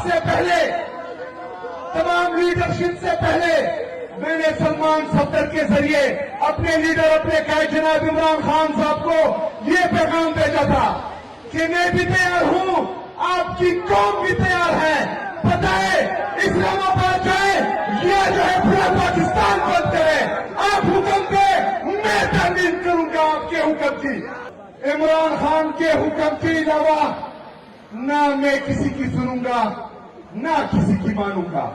سے پہلے تمام لیڈرشپ سے پہلے میں نے سلمان صفدر کے ذریعے اپنے لیڈر اپنے قائد جناب عمران خان صاحب کو یہ پیغام بھیجا تھا کہ میں بھی تیار ہوں، آپ کی قوم بھی تیار ہے، بتائے اسلام آباد جائے یا جو ہے پورا پاکستان بند کرے، آپ حکم دے میں تعمیل کروں گا آپ کے حکم کی۔ عمران خان کے حکم کے علاوہ نہ میں کسی کی سنوں گا نہ کسی کی مانوں گا،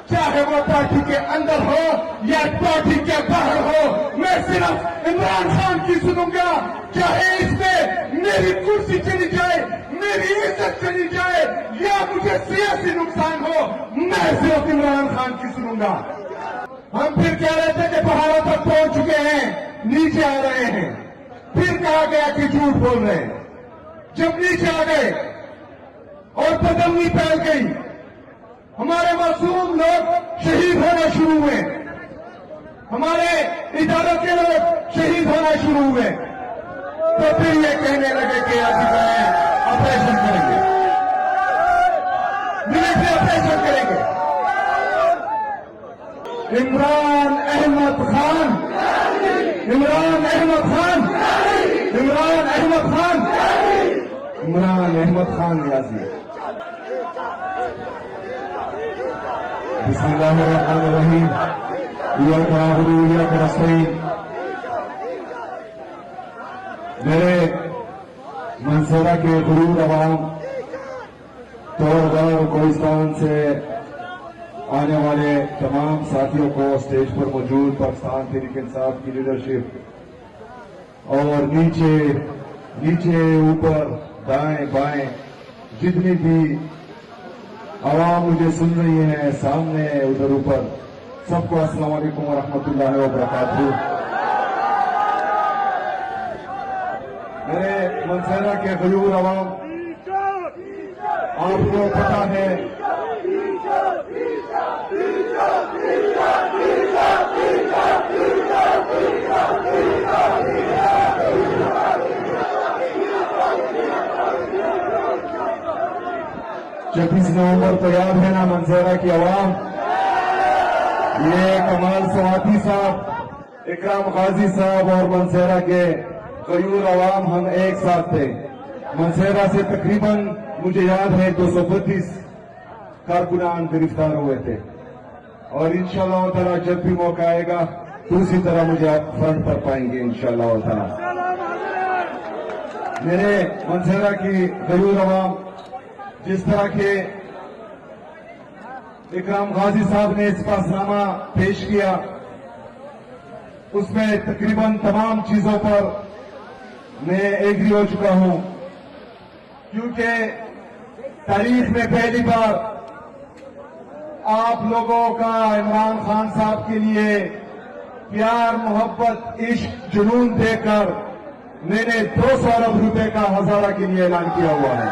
چاہے وہ پارٹی کے اندر ہو یا پارٹی کے باہر ہو، میں صرف عمران خان کی سنوں گا، چاہے اس میں میری کرسی چلی جائے، میری عزت چلی جائے یا مجھے سیاسی نقصان ہو، میں صرف عمران خان کی سنوں گا۔ ہم پھر کہہ رہے تھے کہ پہاڑوں تک پہنچ چکے ہیں، نیچے آ رہے ہیں، پھر کہا گیا کہ جھوٹ بول رہے ہیں۔ جب نیچے آ گئے اور بدمنی پھیل گئی، ہمارے معصوم لوگ شہید ہونا شروع ہوئے، ہمارے اداروں کے لوگ شہید ہونا شروع ہوئے، تو پھر یہ کہنے لگے کہ آپریشن کریں گے، ملٹری آپریشن کریں گے۔ عمران احمد خان، عمران احمد خان، عمران احمد خان، عمران احمد خان نیازی۔ بسم اللہ الرحمن الرحیم، ایاک نعبد و ایاک نستعین۔ میرے منصورہ کے غرور عوام، توڑگاہ و کوہستان سے آنے والے تمام ساتھیوں کو، اسٹیج پر موجود پاکستان تحریک انصاف کی لیڈرشپ اور نیچے اوپر دائیں بائیں جتنی بھی عوام مجھے سن رہی ہیں، سامنے ادھر اوپر، سب کو السلام علیکم ورحمۃ اللہ وبرکاتہ۔ میرے منصورہ کے غیور عوام، آپ کو پتا ہے چھبیس نومبر کو یاد ہے نا منصورہ کی عوام، یہ کمال سواتی صاحب، اکرام غازی صاحب اور منصورہ کے غیور عوام ہم ایک ساتھ تھے۔ منصورہ سے تقریباً مجھے یاد ہے 232 کارکنان گرفتار ہوئے تھے، اور انشاءاللہ تعالی جب بھی موقع آئے گا تو اسی طرح مجھے آپ فرنٹ پر پائیں گے انشاءاللہ تعالی۔ میرے منصورہ کی غیور عوام، جس طرح کے اکرام غازی صاحب نے اسپاس نامہ پیش کیا، اس میں تقریباً تمام چیزوں پر میں ایگری ہو چکا ہوں، کیونکہ تاریخ میں پہلی بار آپ لوگوں کا عمران خان صاحب کے لیے پیار، محبت، عشق، جنون دے کر میں نے 200 ارب روپے کا ہزارہ کے لیے اعلان کیا ہوا ہے۔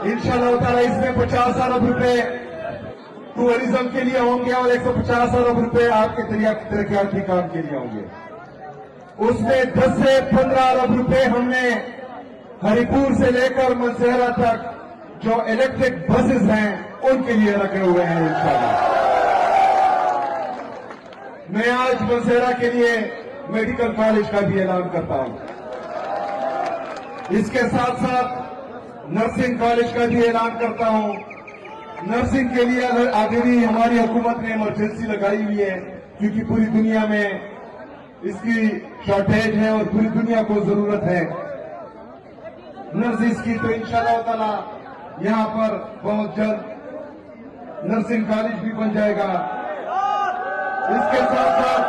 انشاءاللہ تعالی اس میں 50 ارب روپے ٹورزم کے لیے ہوں گے اور 150 ارب روپے آپ کے ترقیاتی کام کے لیے ہوں گے۔ اس میں 10 سے 15 ارب روپے ہم نے ہری پور سے لے کر منصورہ تک جو الیکٹرک بسز ہیں ان کے لیے رکھے ہوئے ہیں انشاءاللہ۔ میں آج منصورہ کے لیے میڈیکل کالج کا بھی اعلان کرتا ہوں، اس کے ساتھ ساتھ نرسنگ کالج کا بھی اعلان کرتا ہوں۔ نرسنگ کے لیے آگے بھی ہماری حکومت نے ایمرجنسی لگائی ہوئی ہے، کیونکہ پوری دنیا میں اس کی شارٹیج ہے اور پوری دنیا کو ضرورت ہے نرسز کی، تو انشاءاللہ تعالی یہاں پر بہت جلد نرسنگ کالج بھی بن جائے گا۔ اس کے ساتھ ساتھ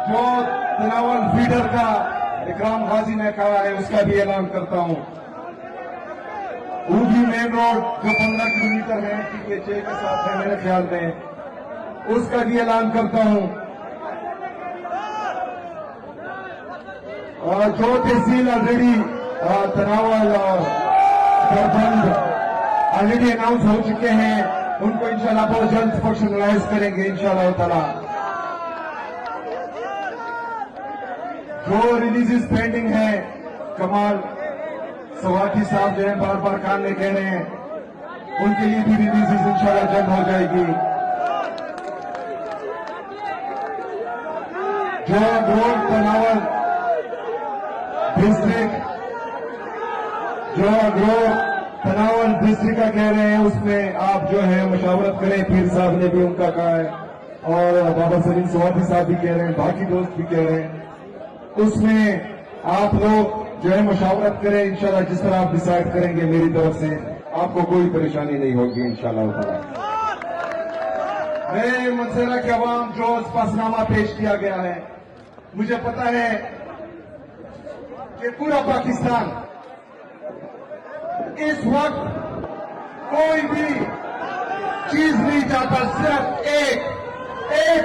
جو تناول فیڈر کا اکرام غازی نے کہا ہے اس کا بھی اعلان کرتا ہوں۔ اوگی مین روڈ جو 15 کلومیٹر ہے PHA کے ساتھ ہے میرے خیال میں، اس کا بھی اعلان کرتا ہوں۔ اور جو تحصیل آلریڈی تناول اور دربند آلریڈی اناؤنس ہو چکے ہیں، ان کو انشاءاللہ بہت جلد فنکشنلائز کریں گے انشاءاللہ تعالی۔ جو ریلیزز پینڈنگ ہے، کمال सवाठी साहब जो है बार बार कानने कह रहे हैं, उनके लिए भी रिलीज इंशाल्लाह जल्द हो जाएगी। जो ग्रोथ तनावर डिस्ट्रिक्ट का कह रहे हैं, उसमें आप जो है मशावरत करें। पीर साहब ने भी उनका कहा है और बाबा सलीम सवाठी साहब भी कह रहे हैं, बाकी दोस्त भी कह रहे हैं। उसमें आप लोग जो है मशावरत करें। इंशाल्लाह जिस तरह आप डिसाइड करेंगे मेरी तरफ से आपको कोई परेशानी नहीं होगी इंशाल्लाह ताला। मैं मंसूरा के अवाम जो पासनामा पेश किया गया है, मुझे पता है कि पूरा पाकिस्तान इस वक्त कोई भी चीज नहीं चाहता, सिर्फ एक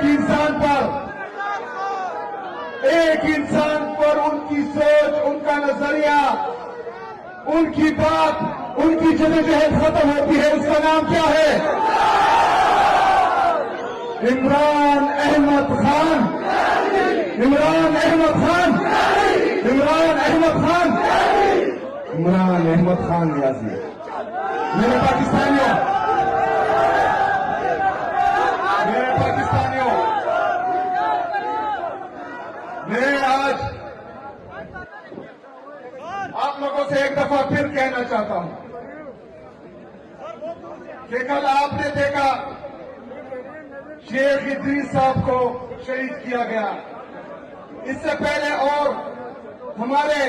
इंसान पर उनकी सोच, उनका नजरिया, उनकी बात, उनकी जदोजहद खत्म होती है। उसका नाम क्या है? इमरान अहमद खान। इमरान अहमद खान। इमरान अहमद खान। इमरान अहमद खान नियाजी। मेरे पाकिस्तानियों, मैं आज आप लोगों से एक दफा फिर कहना चाहता हूं कि कल आपने देखा शेख इदरीस साहब को शहीद किया गया। इससे पहले और हमारे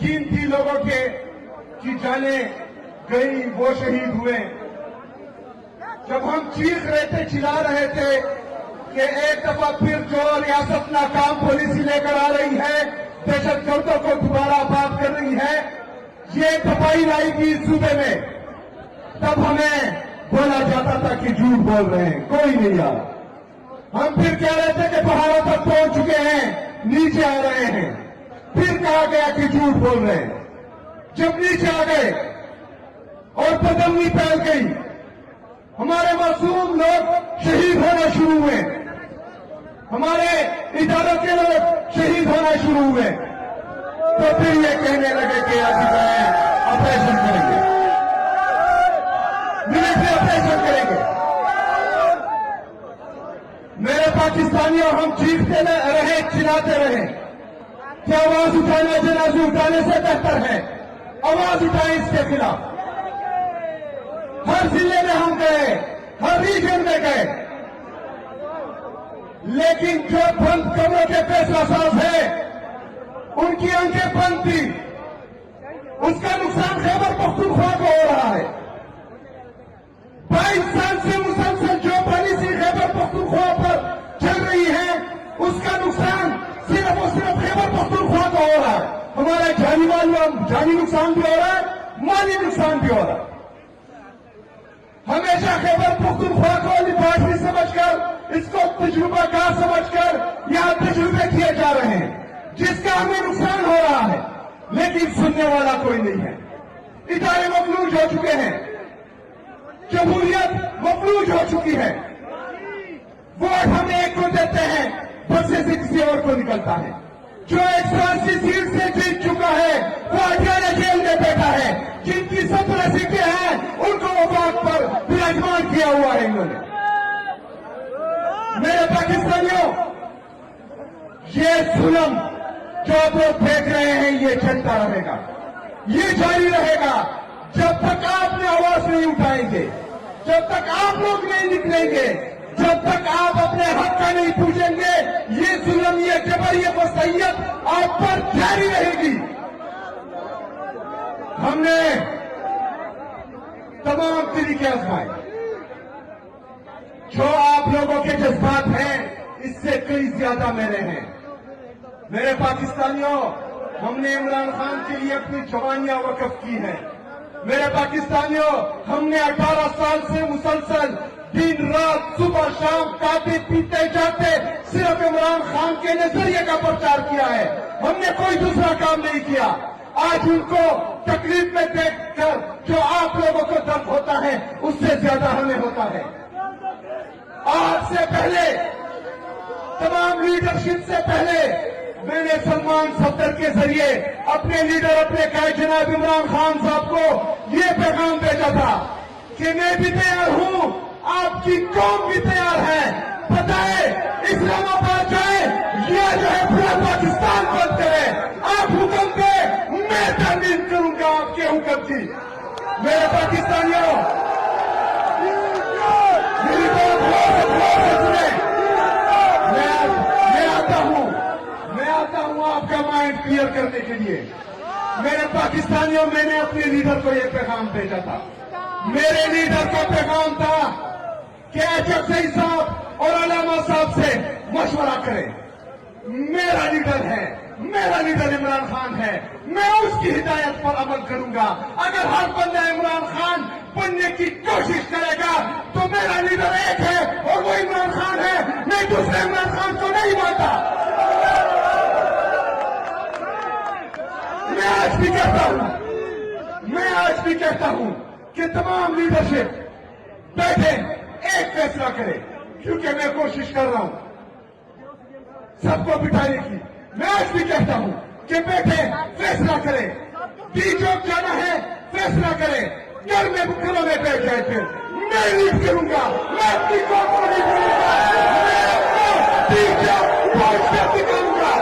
कीमती लोगों की जानें गई, वो शहीद हुए। जब हम चीख रहे थे, चिल्ला रहे थे कि एक दफा फिर जो रियासत नाकाम पॉलिसी लेकर आ रही है, दहशतगर्दों को दोबारा आबाद कर रही है, ये तबाही लाएगी इस सूबे में, तब हमें बोला जाता था कि झूठ बोल रहे हैं, कोई नहीं आ रहा। हम फिर कह रहे थे कि पहाड़ों तक पहुंच चुके हैं, नीचे आ रहे हैं, फिर कहा गया कि झूठ बोल रहे हैं। जब नीचे आ गए और बदमनी फैल गई, हमारे मासूम लोग शहीद होना शुरू हुए, हमारे इदारों के लोग शहीद होना शुरू हुए, तो फिर ये कहने लगे कि ऑपरेशन करेंगे, मिलिट्री ऑपरेशन करेंगे। मेरे पाकिस्तानियों, हम चीखते रहे, चिल्लाते रहे कि आवाज उठाना जनाजे उठाने से बेहतर है, आवाज उठाएं इसके खिलाफ। हर जिले में हम गए, हर रीजन में गए, लेकिन जो बंद कमरों के फैसला साज है, उनकी आंखें बंद थी। उसका नुकसान खैबर पख्तूनख्वा को हो रहा है। 22 साल से मुसलसल जो पॉलिसी खैबर पख्तूनख्वा पर चल रही है, उसका नुकसान सिर्फ और सिर्फ खैबर पख्तूनख्वा को हो रहा है। हमारा जानी नुकसान भी हो रहा है, माली नुकसान भी हो रहा है। हमेशा खैबर पख्तूनख्वा को लिबासी समझकर, इसको तजुर्बा कार समझकर यहां तजुर्बे किए जा रहे हैं, जिसका हमें नुकसान हो रहा है, लेकिन सुनने वाला कोई नहीं है। इदारे मफलूज हो चुके हैं, जमहूरियत मफलूज हो चुकी है। वोट हम एक को देते हैं, बदले से किसी और को निकलता है। जो 180 सीट से जीत चुका है, वो अठारह जेल में बैठा है। जिनकी 17 सीटें हैं, उनको वफाक पर विराजमान किया हुआ है इन्होंने। मेरे पाकिस्तानियों, ये जुल्म जो आप लोग देख रहे हैं, ये चलता रहेगा, ये जारी रहेगा जब तक आप में आवाज नहीं उठाएंगे, जब तक आप लोग नहीं निकलेंगे, जब तक आप अपने हक का नहीं पूछेंगे। ये जुल्म, ये जबर, ये वसीयत आप पर जारी रहेगी। हमने तमाम तरीके आजमाए, जो आप लोगों के जज्बात हैं, इससे कई ज्यादा मेरे हैं। मेरे पाकिस्तानियों, हमने इमरान खान के लिए अपनी जवानियां वक्फ की हैं। मेरे पाकिस्तानियों, हमने 18 साल से मुसलसल दिन रात सुबह शाम खाते पीते जाते सिर्फ इमरान खान के नजरिए का प्रचार किया है। हमने कोई दूसरा काम नहीं किया। आज उनको तकलीफ में देखकर जो आप लोगों को दर्द होता है, उससे ज्यादा हमें होता है। आज से पहले, तमाम लीडरशिप से पहले मैंने सलमान सफदर के जरिए अपने लीडर अपने कायद जनाब इमरान खान साहब को ये पैगाम भेजा था कि मैं भी तैयार हूं, आपकी कौम भी तैयार है। बताए इस्लामाबाद जाए या जो है पूरा पाकिस्तान बंद करे, आप हुक्म दे, मैं तरमीम करूंगा आपके हुक्म की। मेरे पाकिस्तानियों, मेरी बात गौर से सुने। मैं आता हूं आपका माइंड क्लियर करने के लिए। मेरे पाकिस्तानियों, मैंने अपने लीडर को यह पैगाम भेजा था। मेरे लीडर का पैगाम था कि HFC साहब और अलामा साहब से मशवरा करें। मेरा लीडर है, मेरा लीडर इमरान खान है, मैं उसकी हिदायत पर अमल करूंगा। अगर हर बंदा इमरान खान बनने की कोशिश करेगा तो मेरा लीडर एक है और वो इमरान खान है, मैं दूसरे इमरान खान को नहीं मानता। मैं आज भी कहता हूं कि तमाम लीडरशिप बैठे एक फैसला करे, क्योंकि मैं कोशिश कर रहा हूं सबको बिठाने की। मैं आज भी कहता हूं कि बैठे फैसला करें, चौक जाना है फैसला करें, घरों में बैठ जाए। फिर मैं लीड करूंगा, मैं अपनी कौम को लीड करूंगा, मैं अपना चौक पहुंच कर दिखाऊंगा।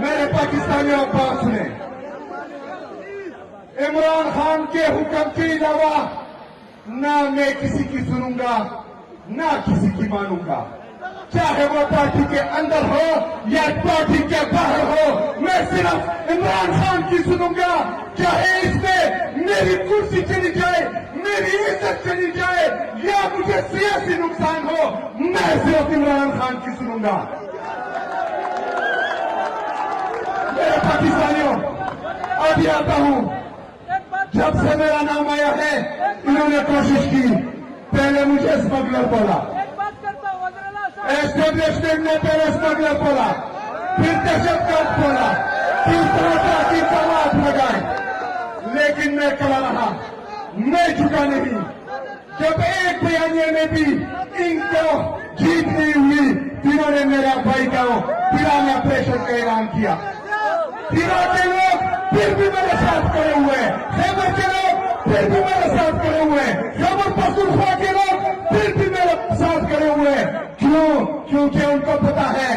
मेरे पाकिस्तानियों बात सुने। इमरान खान के हुक्म के अलावा ना मैं किसी की सुनूंगा ना किसी की मानूंगा, चाहे वो पार्टी के अंदर हो या पार्टी के बाहर हो। मैं सिर्फ इमरान खान की सुनूंगा, चाहे इसमें मेरी कुर्सी चली जाए, मेरी इज्जत चली जाए या मुझे सियासी नुकसान हो, मैं सिर्फ इमरान खान की सुनूंगा। मेरे पाकिस्तानियों, अभी आता हूं, जब से मेरा नाम आया है इन्होंने कोशिश की, पहले मुझे स्मगलर बोला, एस्टेब्लिशमेंट ने पहले स्मगलर बोला, फिर दहशतगर्द बोला, फिर तरह की कवायद लगाए, लेकिन मैं खड़ा रहा, मैं झुका नहीं। जब एक बयानिए में भी इनको जीत नहीं हुई, इन्होंने मेरा भाई का पिरा में ऑपरेशन का ऐलान किया। पिरा के लोग फिर भी मेरे साथ खड़े हुए, खैबर के लोग फिर भी मेरे साथ खड़े हुए, खैबर पख्तूनख्वा के लोग फिर भी मेरे साथ खड़े हुए। क्यों? क्योंकि उनको पता है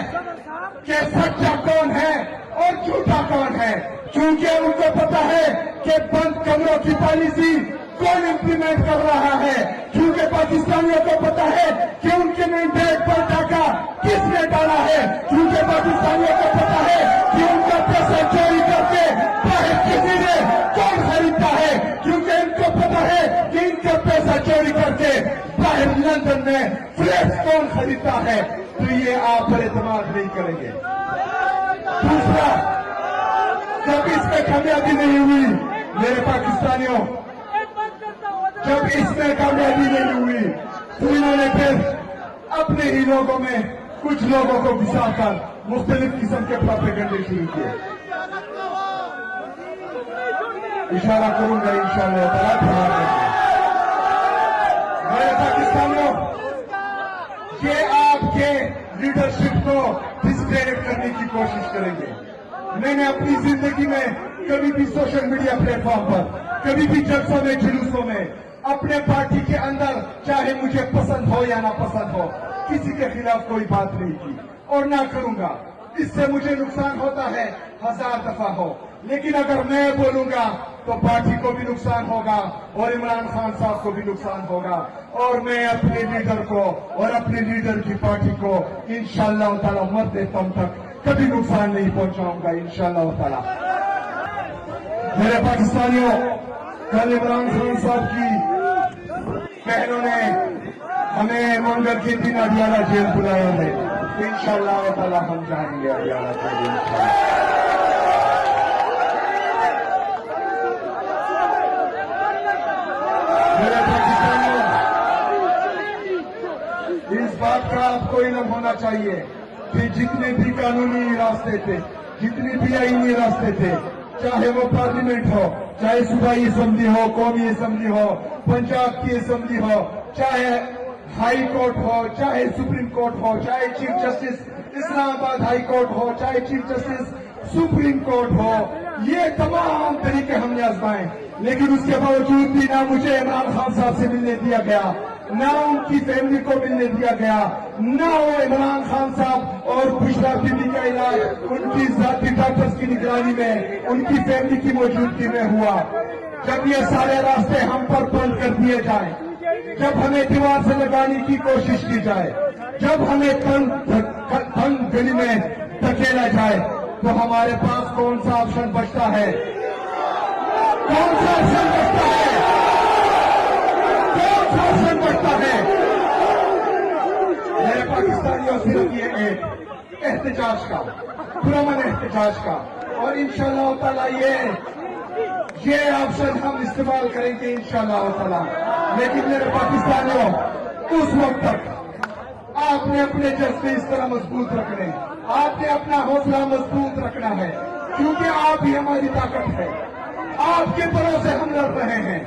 कि सच्चा कौन है और झूठा कौन है, क्योंकि उनको पता है कि बंद कमरों की पॉलिसी कौन इम्प्लीमेंट कर रहा है, क्योंकि पाकिस्तानियों को पता है कि उनके मैंडेट पर टाका किसने डाला है, क्योंकि पाकिस्तानियों को पता है कि उनका पैसा चोरी करके बाहर किसी ने कौन खरीदता है, क्योंकि इनको पता है कि इनका पैसा चोरी करके बाहर लंदन में फ्लैट कौन खरीदता है। तो ये आप पर एतमाद नहीं करेंगे। दूसरा, जब इसमें कामयाबी नहीं हुई, मेरे पाकिस्तानियों, जब इसमें कामयाबी नहीं हुई तो इन्होंने फिर अपने ही लोगों में कुछ लोगों को घुसाकर मुख्तलिफ किस्म के प्रोपेगेंडे शुरू किए। इशारा करूंगा इंशाअल्लाह ताला। मेरे पाकिस्तानियों, ये आपके लीडरशिप को डिस्क्रेडिट करने की कोशिश करेंगे। मैंने अपनी जिंदगी में कभी भी सोशल मीडिया प्लेटफॉर्म पर, कभी भी जलसों में, जुलूसों में, अपने पार्टी के अंदर, चाहे मुझे पसंद हो या ना पसंद हो, किसी के खिलाफ कोई बात नहीं की और ना करूंगा। इससे मुझे नुकसान होता है 1000 दफा हो, लेकिन अगर मैं बोलूंगा तो पार्टी को भी नुकसान होगा और इमरान खान साहब को भी नुकसान होगा, और मैं अपने लीडर को और अपने लीडर की पार्टी को इंशाअल्लाह ताला मरते दम तक कभी नुकसान नहीं पहुंचाऊंगा इंशाअल्लाह ताला। मेरे पाकिस्तानियों, कल इमरान खान साहब की बहनों ने हमें मंगल के दिन अडियाला जेल बुलाया है, इंशाअल्लाह ताला हम जाएंगे अडियाला जेल। मेरे पाकिस्तानियों, इस बात का आपको इल्म होना चाहिए कि जितने भी कानूनी रास्ते थे, जितने भी आईनी रास्ते थे, चाहे वो पार्लियामेंट हो, चाहे सूबाई असम्बली हो, कौमी असम्बली हो, पंजाब की असम्बली हो, चाहे हाई कोर्ट हो, चाहे सुप्रीम कोर्ट हो, चाहे chief justice Islamabad high court हो, चाहे चीफ जस्टिस सुप्रीम कोर्ट हो, ये तमाम तरीके हमने आजमाए, लेकिन उसके बावजूद भी ना मुझे इमरान खान साहब से मिलने दिया गया, ना उनकी फैमिली को मिलने दिया गया, ना वो इमरान खान साहब और बुशरा बीबी का इलाज उनकी जाती डॉक्टर्स की निगरानी में, उनकी फैमिली की मौजूदगी में हुआ। जब ये सारे रास्ते हम पर बंद कर दिए जाएं, जब हमें दीवार से लगाने की कोशिश की जाए, जब हमें तंग गली में धकेला जाए, तो हमारे पास कौन सा ऑप्शन बचता है? कौन सा ऑप्शन बचता है? कौन सा ऑप्शन बचता है? मेरे पाकिस्तानियों सिर्फ ये एक एहतजाज का, पुरअमन एहतजाज का, और इंशाअल्लाह ताला ये ऑप्शन हम इस्तेमाल करेंगे इंशाअल्लाह ताला। लेकिन मेरे पाकिस्तानियों, उस वक्त तक आपने अपने जज्बे इस तरह मजबूत रखने, आपने अपना हौसला मजबूत रखना है, क्योंकि आप ही हमारी ताकत है। आपके भरोसे हम लड़ रहे हैं।